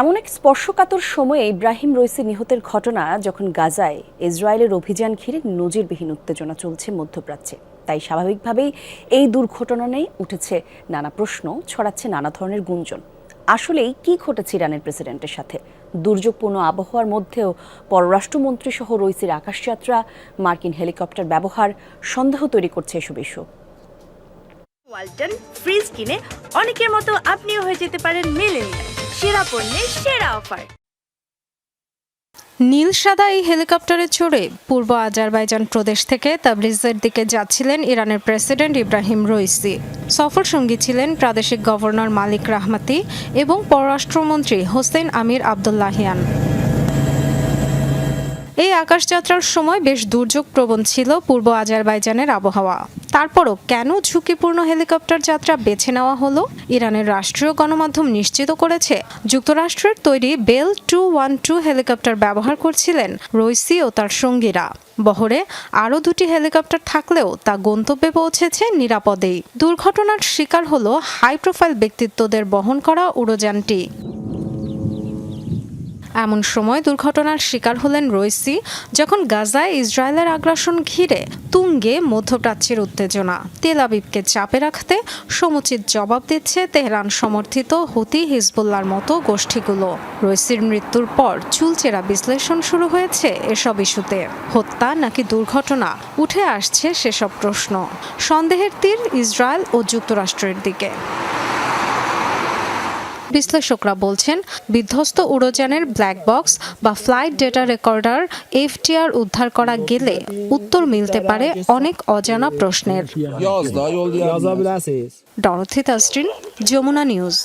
এমন এক স্পর্শকাতর সময়ে ইব্রাহিম রইসি নিহতের ঘটনা যখন গাজায় ইসরায়েলের অভিযান ঘিরে নজিরবিহীন উত্তেজনা চলছে মধ্যপ্রাচ্যে, তাই স্বাভাবিকভাবেই এই দুর্ঘটনা নিয়ে উঠেছে নানা প্রশ্ন, ছড়াচ্ছে নানা ধরনের গুঞ্জন। আসলেই কি ঘটেছে ইরানের প্রেসিডেন্টের সাথে? দুর্যোগপূর্ণ আবহাওয়ার মধ্যেও পররাষ্ট্রমন্ত্রী সহ রইসির আকাশযাত্রা, মার্কিন হেলিকপ্টার ব্যবহার সন্দেহ তৈরি করছে এসব ইস্যু। ওয়ালটন ফ্রিজ কিনে অনেকের মতো আপনিও হয়ে যেতে পারেন মিলেনিয়াল। সেরা পণ্যের সেরা অফার। নীল সাদা এই হেলিকপ্টারে চড়ে পূর্ব আজারবাইজান প্রদেশ থেকে তাবরিজের দিকে যাচ্ছিলেন ইরানের প্রেসিডেন্ট ইব্রাহিম রইসি। সফর সঙ্গী ছিলেন প্রাদেশিক গভর্নর মালিক রাহমাতি এবং পররাষ্ট্রমন্ত্রী হোসেন আমির আবদুল্লাহিয়ান। এই আকাশযাত্রার সময় বেশ দুর্যোগপ্রবণ ছিল পূর্ব আজারবাইজানের আবহাওয়া। তারপরও কেন ঝুঁকিপূর্ণ হেলিকপ্টার যাত্রা বেছে নেওয়া হলো? ইরানের রাষ্ট্রীয় গণমাধ্যম নিশ্চিত করেছে, যুক্তরাষ্ট্রের তৈরি বেল 212 হেলিকপ্টার ব্যবহার করছিলেন রইসি ও তার সঙ্গীরা। বহরে আরও দুটি হেলিকপ্টার থাকলেও তা গন্তব্যে পৌঁছেছে নিরাপদেই। দুর্ঘটনার শিকার হলো হাই প্রোফাইল ব্যক্তিত্বদের বহন করা উড়োযানটি। এমন সময় দুর্ঘটনার শিকার হলেন রইসি যখন গাজায় ইসরায়েলের আগ্রাসন ঘিরে তুঙ্গে মধ্যপ্রাচ্যের উত্তেজনা। তেল আবিবকে চাপে রাখতে সমুচিত জবাব দিচ্ছে তেহরান সমর্থিত হুতি হিজবুল্লাহর মতো গোষ্ঠীগুলো। রইসির মৃত্যুর পর চুলচেরা বিশ্লেষণ শুরু হয়েছে এসব ইস্যুতে। হত্যা নাকি দুর্ঘটনা, উঠে আসছে সেসব প্রশ্ন। সন্দেহের তীর ইসরায়েল ও যুক্তরাষ্ট্রের দিকে। বিশ্লেষকরা বলছেন, বিধ্বস্ত উড়োযানের ব্ল্যাক বক্স বা ফ্লাইট ডেটা রেকর্ডার এফটিআর উদ্ধার করা গেলে উত্তর মিলতে পারে অনেক অজানা প্রশ্নের। Dorothy Tasrin, Jamuna news.